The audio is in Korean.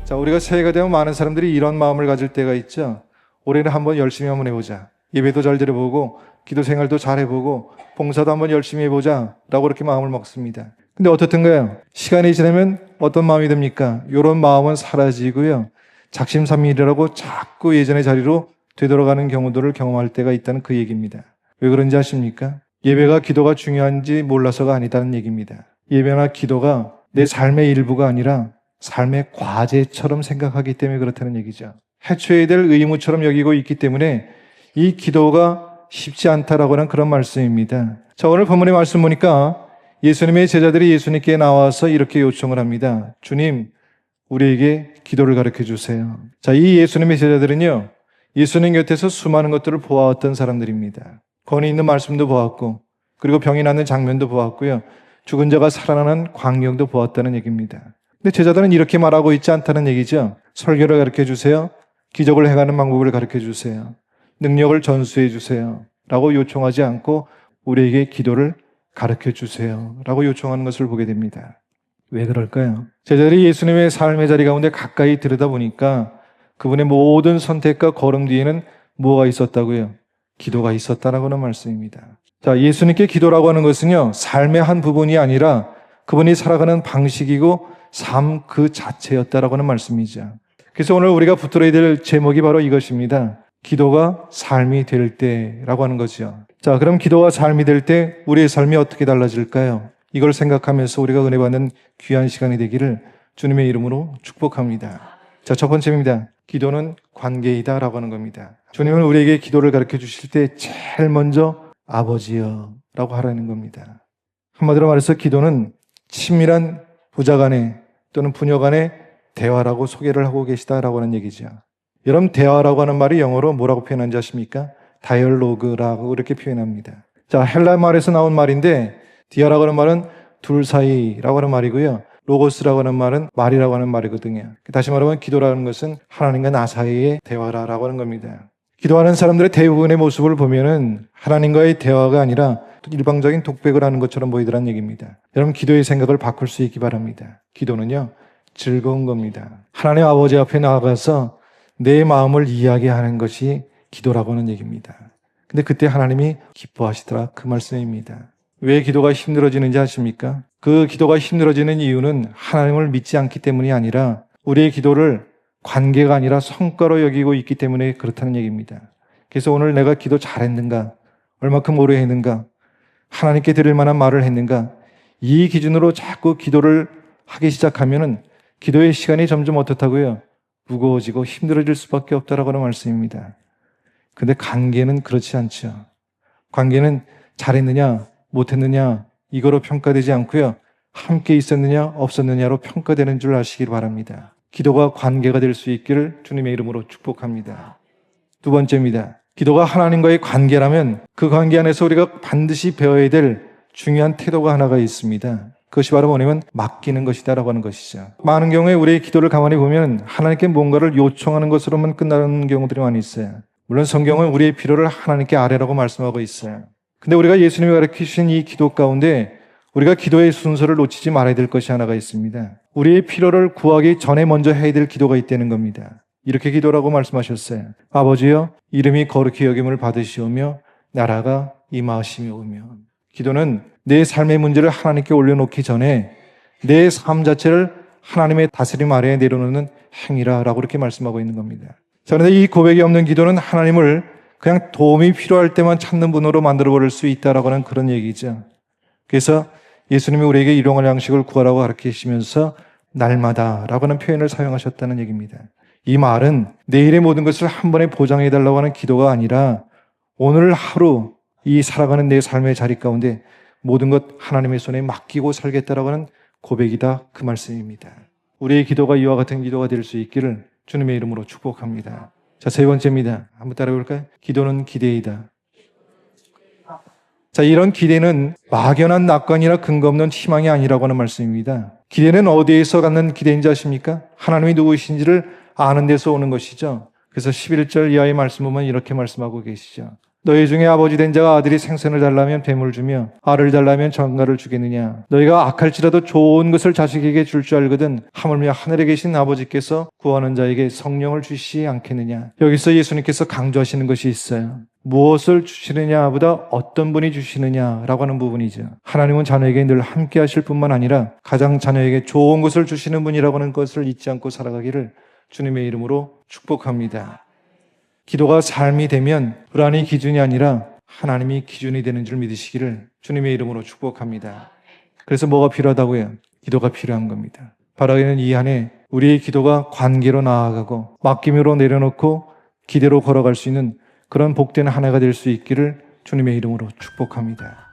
자, 우리가 새해가 되면 많은 사람들이 이런 마음을 가질 때가 있죠. 올해는 한번 열심히 한번 해보자. 예배도 잘 드려보고 기도 생활도 잘 해보고 봉사도 한번 열심히 해보자 라고 그렇게 마음을 먹습니다. 근데 어떻든가요? 시간이 지나면 어떤 마음이 듭니까? 이런 마음은 사라지고요. 작심삼일이라고 자꾸 예전의 자리로 되돌아가는 경우들을 경험할 때가 있다는 그 얘기입니다. 왜 그런지 아십니까? 예배가 기도가 중요한지 몰라서가 아니다는 얘기입니다. 예배나 기도가 내 삶의 일부가 아니라 삶의 과제처럼 생각하기 때문에 그렇다는 얘기죠. 해쳐야 될 의무처럼 여기고 있기 때문에 이 기도가 쉽지 않다라고 하는 그런 말씀입니다. 자, 오늘 본문의 말씀 보니까 예수님의 제자들이 예수님께 나와서 이렇게 요청을 합니다. 주님, 우리에게 기도를 가르쳐 주세요. 자, 이 예수님의 제자들은요, 예수님 곁에서 수많은 것들을 보아왔던 사람들입니다. 권위 있는 말씀도 보았고, 그리고 병이 낫는 장면도 보았고요. 죽은 자가 살아나는 광경도 보았다는 얘기입니다. 근데 제자들은 이렇게 말하고 있지 않다는 얘기죠. 설교를 가르쳐 주세요. 기적을 행하는 방법을 가르쳐 주세요. 능력을 전수해 주세요. 라고 요청하지 않고 우리에게 기도를 가르쳐 주세요. 라고 요청하는 것을 보게 됩니다. 왜 그럴까요? 제자들이 예수님의 삶의 자리 가운데 가까이 들여다보니까 그분의 모든 선택과 걸음 뒤에는 뭐가 있었다고요? 기도가 있었다라고 하는 말씀입니다. 자, 예수님께 기도라고 하는 것은요, 삶의 한 부분이 아니라 그분이 살아가는 방식이고 삶 그 자체였다라고 하는 말씀이죠. 그래서 오늘 우리가 붙들어야 될 제목이 바로 이것입니다. 기도가 삶이 될 때라고 하는 거죠. 자, 그럼 기도가 삶이 될 때 우리의 삶이 어떻게 달라질까요? 이걸 생각하면서 우리가 은혜 받는 귀한 시간이 되기를 주님의 이름으로 축복합니다. 자, 첫 번째입니다. 기도는 관계이다 라고 하는 겁니다. 주님은 우리에게 기도를 가르쳐 주실 때 제일 먼저 아버지여 라고 하라는 겁니다. 한마디로 말해서 기도는 친밀한 부자간의 또는 부녀간의 대화라고 소개를 하고 계시다라고 하는 얘기죠. 여러분, 대화라고 하는 말이 영어로 뭐라고 표현하는지 아십니까? 다이얼로그라고 이렇게 표현합니다. 자, 헬라 말에서 나온 말인데 디아라고 하는 말은 둘 사이라고 하는 말이고요. 로고스라고 하는 말은 말이라고 하는 말이거든요. 다시 말하면 기도라는 것은 하나님과 나 사이의 대화라고 하는 겁니다. 기도하는 사람들의 대부분의 모습을 보면은 하나님과의 대화가 아니라 일방적인 독백을 하는 것처럼 보이더란 얘기입니다. 여러분, 기도의 생각을 바꿀 수 있기 바랍니다. 기도는요, 즐거운 겁니다. 하나님 아버지 앞에 나아가서 내 마음을 이야기하는 것이 기도라고 하는 얘기입니다. 근데 그때 하나님이 기뻐하시더라, 그 말씀입니다. 왜 기도가 힘들어지는지 아십니까? 그 기도가 힘들어지는 이유는 하나님을 믿지 않기 때문이 아니라 우리의 기도를 관계가 아니라 성과로 여기고 있기 때문에 그렇다는 얘기입니다. 그래서 오늘 내가 기도 잘했는가? 얼마큼 오래 했는가? 하나님께 드릴 만한 말을 했는가? 이 기준으로 자꾸 기도를 하기 시작하면은 기도의 시간이 점점 어떻다고요? 무거워지고 힘들어질 수밖에 없다라고 하는 말씀입니다. 근데 관계는 그렇지 않죠. 관계는 잘했느냐, 못했느냐, 이거로 평가되지 않고요. 함께 있었느냐, 없었느냐로 평가되는 줄 아시길 바랍니다. 기도가 관계가 될 수 있기를 주님의 이름으로 축복합니다. 두 번째입니다. 기도가 하나님과의 관계라면 그 관계 안에서 우리가 반드시 배워야 될 중요한 태도가 하나가 있습니다. 그것이 바로 뭐냐면 맡기는 것이다라고 하는 것이죠. 많은 경우에 우리의 기도를 가만히 보면 하나님께 뭔가를 요청하는 것으로만 끝나는 경우들이 많이 있어요. 물론 성경은 우리의 필요를 하나님께 아뢰라고 말씀하고 있어요. 근데 우리가 예수님이 가르치신 이 기도 가운데 우리가 기도의 순서를 놓치지 말아야 될 것이 하나가 있습니다. 우리의 필요를 구하기 전에 먼저 해야 될 기도가 있다는 겁니다. 이렇게 기도라고 말씀하셨어요. 아버지여, 이름이 거룩히 여김을 받으시오며 나라가 임하시오며. 기도는 내 삶의 문제를 하나님께 올려놓기 전에 내 삶 자체를 하나님의 다스림 아래에 내려놓는 행위라라고 이렇게 말씀하고 있는 겁니다. 자, 그런데 이 고백이 없는 기도는 하나님을 그냥 도움이 필요할 때만 찾는 분으로 만들어버릴 수 있다라고 하는 그런 얘기죠. 그래서 예수님이 우리에게 일용할 양식을 구하라고 가르치시면서 날마다라고 하는 표현을 사용하셨다는 얘기입니다. 이 말은 내일의 모든 것을 한 번에 보장해달라고 하는 기도가 아니라 오늘 하루 이 살아가는 내 삶의 자리 가운데 모든 것 하나님의 손에 맡기고 살겠다라고 하는 고백이다, 그 말씀입니다. 우리의 기도가 이와 같은 기도가 될 수 있기를 주님의 이름으로 축복합니다. 자, 세 번째입니다. 한번 따라해볼까요? 기도는 기대이다. 자, 이런 기대는 막연한 낙관이나 근거 없는 희망이 아니라고 하는 말씀입니다. 기대는 어디에서 갖는 기대인지 아십니까? 하나님이 누구이신지를 아는 데서 오는 것이죠. 그래서 11절 이하의 말씀 보면 이렇게 말씀하고 계시죠. 너희 중에 아버지 된 자가 아들이 생선을 달라면 뱀을 주며 알을 달라면 전갈을 주겠느냐? 너희가 악할지라도 좋은 것을 자식에게 줄 줄 알거든 하물며 하늘에 계신 아버지께서 구하는 자에게 성령을 주시지 않겠느냐? 여기서 예수님께서 강조하시는 것이 있어요. 무엇을 주시느냐보다 어떤 분이 주시느냐라고 하는 부분이죠. 하나님은 자녀에게 늘 함께 하실 뿐만 아니라 가장 자녀에게 좋은 것을 주시는 분이라고 하는 것을 잊지 않고 살아가기를 주님의 이름으로 축복합니다. 기도가 삶이 되면 불안이 기준이 아니라 하나님이 기준이 되는 줄 믿으시기를 주님의 이름으로 축복합니다. 그래서 뭐가 필요하다고요? 기도가 필요한 겁니다. 바라기는 이 안에 우리의 기도가 관계로 나아가고 맡김으로 내려놓고 기대로 걸어갈 수 있는 그런 복된 한 해가 될 수 있기를 주님의 이름으로 축복합니다.